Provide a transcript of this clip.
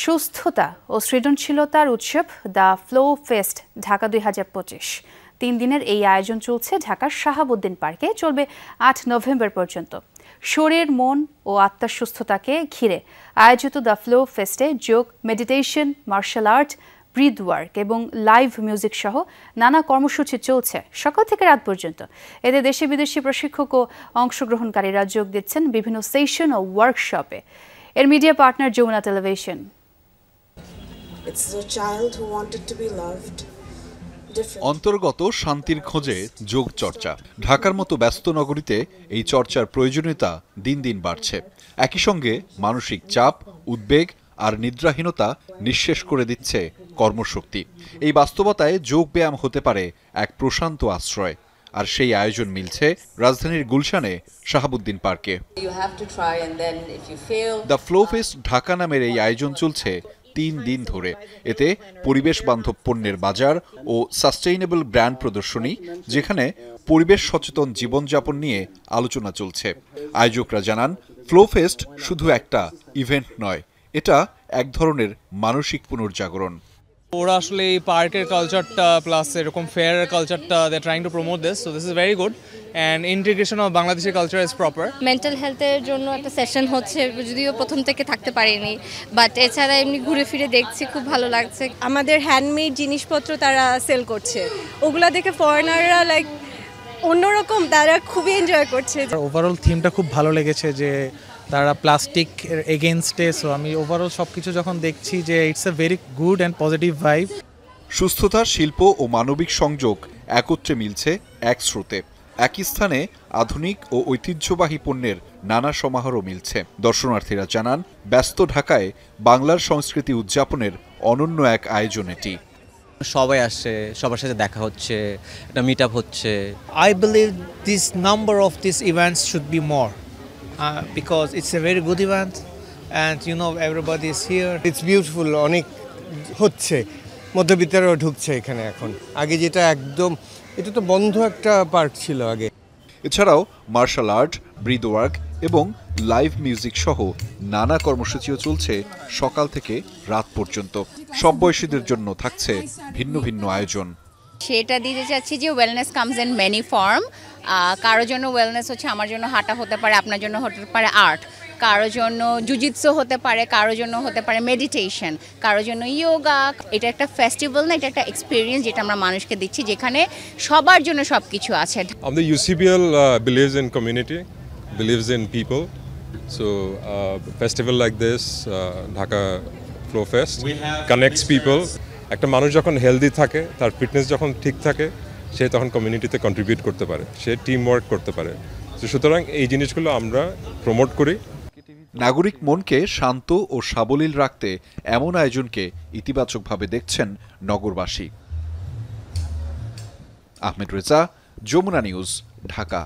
সুস্থতা ও সৃজনশীলতার উৎসব দ্য ফ্লো ফেস্ট ঢাকা 2025। 3 দিনের এই আয়োজন চলছে ঢাকার শাহাবুদ্দিন পার্কে, চলবে 8 নভেম্বর পর্যন্ত। শরীর, মন ও আত্মার সুস্থতাকে ঘিরে আয়োজিত দ্য ফ্লো ফেস্টে যোগ, meditation, martial art, breath work এবং লাইভ মিউজিক সহ নানা কর্মসূচি চলছে সকাল থেকে রাত পর্যন্ত। এতে দেশি বিদেশি প্রশিক্ষক ও অংশগ্রহণকারীরা যোগ দিচ্ছেন বিভিন্ন সেশন ও ওয়ার্কশপে। এর মিডিয়া পার্টনার যমুনা টেলিভিশন। অন্তর্গত শান্তির খোঁজে যোগ চর্চা। ঢাকার মতো ব্যস্ত নগরীতে এই চর্চার প্রয়োজনীয়তা দিন দিন বাড়ছে। একই সঙ্গে মানসিক চাপ, উদ্বেগ আর নিদ্রাহীনতা নিঃশেষ করে দিচ্ছে কর্মশক্তি। এই বাস্তবতায় যোগ ব্যায়াম হতে পারে এক প্রশান্ত আশ্রয়। আর সেই আয়োজন মিলছে রাজধানীর গুলশানে শাহাবুদ্দিন পার্কে। দ্য ফ্লো ফেস্ট ঢাকা নামের এই আয়োজন চলছে 3 দিন ধরে। এতে পরিবেশ বান্ধব পণ্যের বাজার ও সাস্টেইনেবল ব্র্যান্ড প্রদর্শনী, যেখানে পরিবেশ সচেতন জীবনযাপন নিয়ে আলোচনা চলছে। আয়োজকরা জানান, ফ্লো ফেস্ট শুধু একটা ইভেন্ট নয়, এটা এক ধরনের মানসিক পুনর্জাগরণ। ওরা আসলে এই পার্কের কালচারটা প্লাস এরকম ফেয়ারের কালচারটা they trying to promote this, so this is very good and integration of Bangladeshi culture is proper. Mental হেলথের জন্য একটা সেশন হচ্ছে, যদিও প্রথম থেকে থাকতে পারিনি, বাট এছাড়া এমনি ঘুরে ফিরে দেখছি, খুব ভালো লাগছে। আমাদের হ্যান্ডমেড জিনিসপত্র তারা সেল করছে, ওগুলা দেখে ফরেনাররা লাইক অন্যরকম, তারা খুবই এনজয় করছে। ওভারঅল থিমটা খুব ভালো লেগেছে যে তারা প্লাস্টিক এগেইনস্টে, সো আমি ওভারঅল সবকিছু যখন দেখছি যে it's a very good and positive vibe. সুস্থতা, শিল্প ও মানবিক সংযোগ একত্রে মিলছে এক স্রোতে। একই স্থানে আধুনিক ও ঐতিহ্যবাহী পণ্যের নানা সমাহারও মিলছে। দর্শনার্থীরা জানান, ব্যস্ত ঢাকায় বাংলার সংস্কৃতি উদযাপনের অনন্য এক আয়োজন এটি। সবাই আসছে, সবার সাথে দেখা হচ্ছে, একটা মিট আপ হচ্ছে। I believe this number of these events should be more because it's a very good event and you know everybody is here. It's beautiful, অনেক হচ্ছে, মধ্যবিত্তরাও ঢুকছে এখানে এখন। আগে যেটা একদম, এটা তো বন্ধ একটা পার্ক ছিল আগে। এছাড়াও মার্শাল আর্ট, ব্রিথ ওয়ার্ক এবং লাইভ মিউজিক সহ নানা কর্মসূচিও চলছে সকাল থেকে রাত পর্যন্ত। সব বয়সীদের জন্য থাকছে ভিন্ন ভিন্ন আয়োজন। সেটা দিতে চাচ্ছি যে wellness comes in many form. কারোর জন্য ওয়েলনেস হচ্ছে, আমার জন্য হাঁটা হতে পারে, আপনার জন্য হতে পারে আর্ট, কারোর জন্য জুজিৎসু হতে পারে, কারোর জন্য হতে পারে মেডিটেশন, কারোর জন্য ইয়োগা। এটা একটা ফেস্টিভ্যাল না, এটা একটা এক্সপিরিয়েন্স যেটা আমরা মানুষকে দিচ্ছি, যেখানে সবার জন্য সব কিছু আছে। The UCBL believes in community, believes in people. So festival like this, Dhaka Flow Fest, connects people. একটা মানুষ যখন হেলদি থাকে, তার ফিটনেস যখন ঠিক থাকে, সে তখন কমিউনিটিতে কন্ট্রিবিউট করতে পারে, সে টিম ওয়ার্ক করতে পারে। সুতরাং এই জিনিসগুলো আমরা প্রমোট করি। নাগরিক মনকে শান্ত ও সাবলীল রাখতে এমন আয়োজনকে ইতিবাচকভাবে দেখছেন নগরবাসী। আহমেদ রেজা, যমুনা নিউজ, ঢাকা।